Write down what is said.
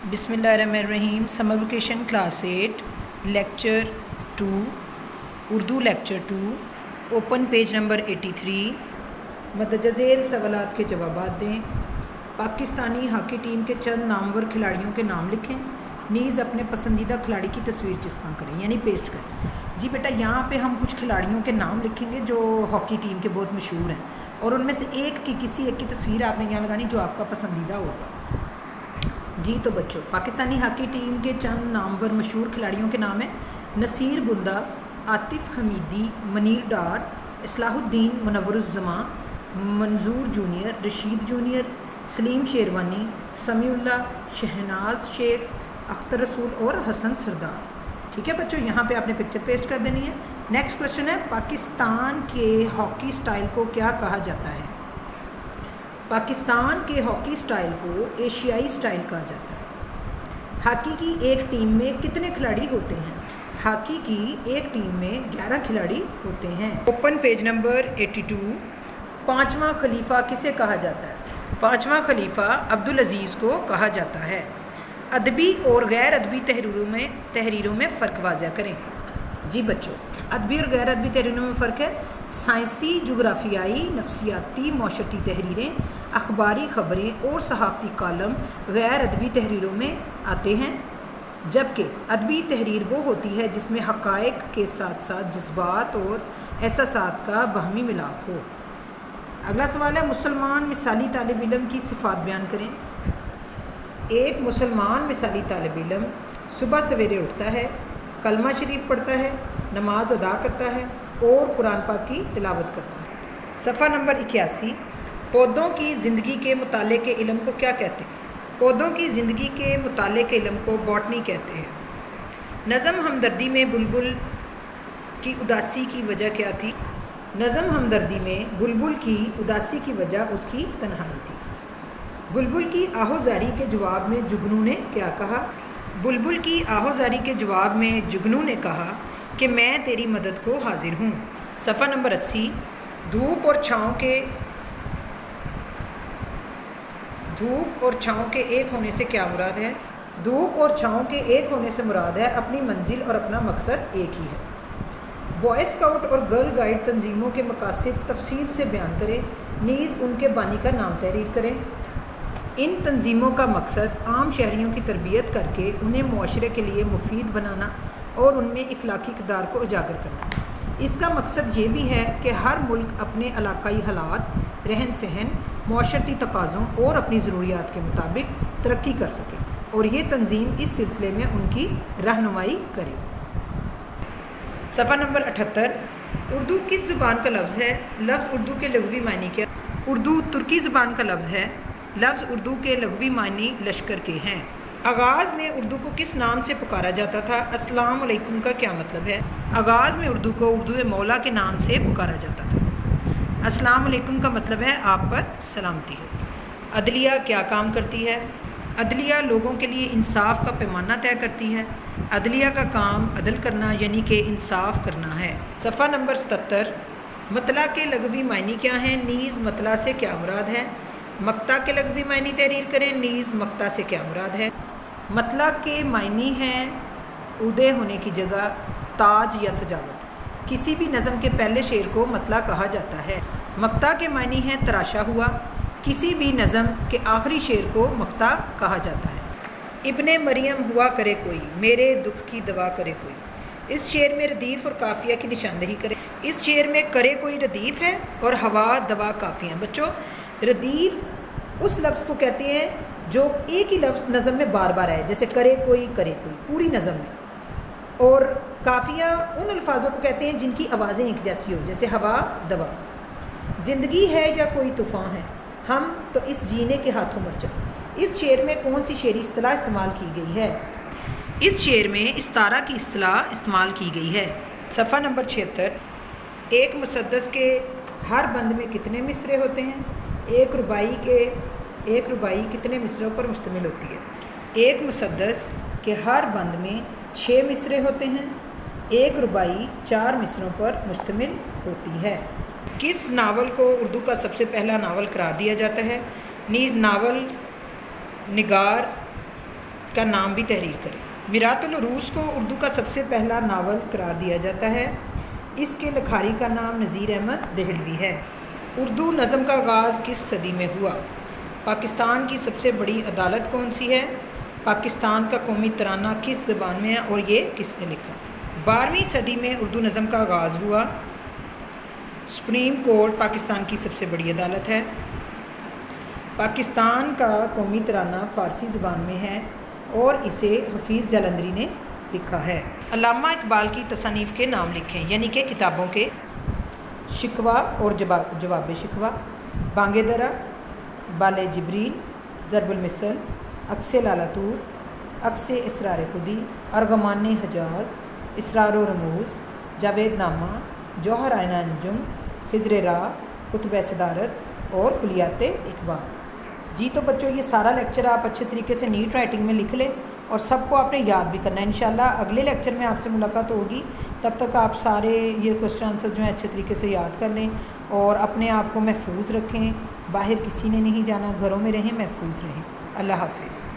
बिस्मिल्लाहिर्रहमानिर्रहीम। Summer vacation class 8 lecture 2 Urdu lecture 2 open page number 83। मदद झेल सवालात के जवाबात दें। पाकिस्तानी हॉकी टीम के चंद नामवर खिलाड़ियों के नाम लिखें। नीज़ अपने पसंदीदा खिलाड़ी की तस्वीर चिस्पा करें यानी पेस्ट करें। जी बेटा, यहाँ पे हम कुछ खिलाड़ियों के नाम लिखेंगे जो हॉकी टीम के बहुत मशहूर हैं और उनमें से किसी एक की तस्वीर आपने यहाँ लगानी जो आपका पसंदीदा होगा। जी तो बच्चों, पाकिस्तानी हॉकी टीम के चंद नामवर मशहूर खिलाड़ियों के नाम हैं नसीर बुंदा, आतिफ हमीदी, मनीर डार, इस्लाहुद्दीन मुनव्वरुज़्ज़मा, मंजूर जूनियर, रशीद जूनियर, सलीम शेरवानी, समीउल्लाह, शहनाज शेख, अख्तर रसूल और हसन सरदार। ठीक है बच्चों, यहाँ पे आपने पिक्चर पेस्ट कर देनी है। नेक्स्ट क्वेश्चन है, पाकिस्तान के हॉकी स्टाइल को क्या कहा जाता है? पाकिस्तान के हॉकी स्टाइल को एशियाई स्टाइल कहा जाता है। हॉकी की एक टीम में कितने खिलाड़ी होते हैं? हॉकी की एक टीम में 11 खिलाड़ी होते हैं। Open page number 82। पांचवा खलीफा किसे कहा जाता है? पांचवा खलीफा अब्दुल अजीज़ को कहा जाता है। अदबी और गैर अदबी तहरीरों में फ़र्क वाज़ह करें। जी बच्चों, अदबी और गैर अदबी तहरीरों में फ़र्क है। साइंसी, जुग्राफियाई, नफ्सियाती, मौशती तहरीरें, अखबारी ख़बरें और सहाफ़ती कालम गैर अदबी तहरीरों में आते हैं, जबकि अदबी तहरीर वो होती है जिसमें हक़ाइक़ के साथ साथ जज्बात और एहसासात का बाहमी मिलाप हो। अगला सवाल है, मुसलमान मिसाली तालिब इल्म की सिफ़ात बयान करें। एक मुसलमान मिसाली तालिब इल्म सुबह सवेरे उठता है, कलमा शरीफ पढ़ता है, नमाज अदा करता है और कुरान पाक की तिलावत करता है। सफ़ा नंबर 81। पौधों की ज़िंदगी के मुताले के इल्म को क्या कहते हैं? पौधों की ज़िंदगी के मुताले के इल्म को बॉटनी कहते हैं। नज़म हमदर्दी में बुलबुल की उदासी की वजह क्या थी? नज़म हमदर्दी में बुलबुल की उदासी की वजह उसकी तन्हाई थी। बुलबुल की आहोजारी के जवाब में जुगनू ने क्या कहा? बुलबुल की आहोजारी के जवाब में जुगनू ने कहा कि मैं तेरी मदद को हाजिर हूँ। सफ़ा नंबर 80। धूप और छाँव के एक होने से क्या मुराद है? धूप और छाँव के एक होने से मुराद है अपनी मंजिल और अपना मकसद एक ही है। बॉय स्काउट और गर्ल गाइड तंजीमों के मकासद तफसील से बयान करें। नीज़ उनके बानी का नाम तहरीर करें। इन तंजीमों का मकसद आम शहरियों की तरबियत करके उन्हें मुआशरे के लिए मुफीद बनाना और उनमें इखलाकी किरदार को उजागर करना। इसका मकसद ये भी है कि हर मुल्क अपने इलाकाई हालात, रहन सहन, मुआशरती तकाज़ों और अपनी ज़रूरियात के मुताबिक तरक्की कर सके और ये तंजीम इस सिलसिले में उनकी रहनुमाई करे। सफ़ा नंबर 78। उर्दू किस ज़ुबान का लफ्ज़ है? लफ्ज़ उर्दू के लग़वी मायने क्या? उर्दू तुर्की ज़ुबान का लफ्ज़ है। लफ्ज़ उर्दू के लग़वी मानी लश्कर के हैं। आगाज़ में उर्दू को किस नाम से पुकारा जाता था? अस्सलाम अलैकुम का क्या मतलब है? आगाज़ में उर्दू को उर्दू मौला के नाम से पुकारा जाता था। अस्सलाम अलैकुम का मतलब है आप पर सलामती हो। अदलिया क्या काम करती है? अदलिया लोगों के लिए इंसाफ का पैमाना तय करती है। अदलिया का काम अदल करना यानी कि इंसाफ करना है। सफ़ा नंबर 77। मतला के लग़वी मायने क्या हैं? नीज़ मतला से क्या मुराद है? मक्ता के लग़वी मायने तहरीर करें। नीज़ मक्ता से क्या मुराद है? मतला के मायने हैं उदय होने की जगह, ताज या सजावट। किसी भी नज़म के पहले शेर को मतला कहा जाता है। मक्ता के मायने हैं तराशा हुआ। किसी भी नज़म के आखिरी शेर को मक्ता कहा जाता है। इब्ने मरियम हुआ करे कोई, मेरे दुख की दवा करे कोई। इस शेर में रदीफ़ और काफ़िया की निशानदही करें। इस शेर में करे कोई रदीफ़ है और हवा दवा काफ़िया। बच्चों, रदीफ़ उस लफ्ज़ को कहते हैं जो एक ही लफ्ज़ नज़म में बार बार आए, जैसे करे कोई पूरी नज़म में। और काफ़िया उन अल्फाजों को कहते हैं जिनकी आवाज़ें एक जैसी हो, जैसे हवा दवा। ज़िंदगी है या कोई तूफ़ान है, हम तो इस जीने के हाथों मर चले। इस शेर में कौन सी शेरी इस्तिलाह इस्तेमाल की गई है? इस शेर में इस्तारा की इस्तिलाह इस्तेमाल की गई है। सफ़ा नंबर 76। एक मुसद्दस के हर बंद में कितने मिसरे होते हैं? एक रुबाई कितने मिसरों पर मुश्तमिल होती है? एक मुसद्दस के हर बंद में 6 मिसरे होते हैं। एक रुबाई 4 मिसरों पर मुश्तमिल होती है। किस नावल को उर्दू का सबसे पहला नावल करार दिया जाता है? नीज़ नावल, निगार, کا نام بھی تحریر کریں۔ میرات العروس کو اردو کا سب سے پہلا ناول قرار دیا جاتا ہے۔ اس کے لکھاری کا نام نذیر احمد دہلوی ہے۔ اردو نظم کا آغاز کس صدی میں ہوا؟ پاکستان کی سب سے بڑی عدالت کون سی ہے؟ پاکستان کا قومی ترانہ کس زبان میں ہے اور یہ کس نے لکھا؟ 12ویں صدی میں اردو نظم کا آغاز ہوا۔ سپریم کورٹ پاکستان کی سب سے بڑی عدالت ہے۔ پاکستان کا قومی ترانہ فارسی زبان میں ہے اور اسے حفیظ جالندھری نے لکھا ہے۔ علامہ اقبال کی تصانیف کے نام لکھیں، یعنی کہ کتابوں کے۔ شکوہ اور جواب شکوہ، بانگ درا، بال جبریل، ضرب المثل، عکس لالہ طور، عکس اسرار خودی، ارغمان حجاز، اسرار و رموز، جاوید نامہ، جوہر آئینہ انجم، خضر راہ، خطبہ صدارت اور کلیات اقبال۔ جی تو بچوں یہ سارا لیکچر آپ اچھے طریقے سے نیٹ رائٹنگ میں لکھ لیں اور سب کو آپ نے یاد بھی کرنا ہے۔ انشاءاللہ اگلے لیکچر میں آپ سے ملاقات ہوگی، تب تک آپ سارے یہ کوسچن آنسر جو ہیں اچھے طریقے سے یاد کر لیں اور اپنے آپ کو محفوظ رکھیں۔ باہر کسی نے نہیں جانا، گھروں میں رہیں، محفوظ رہیں۔ اللہ حافظ۔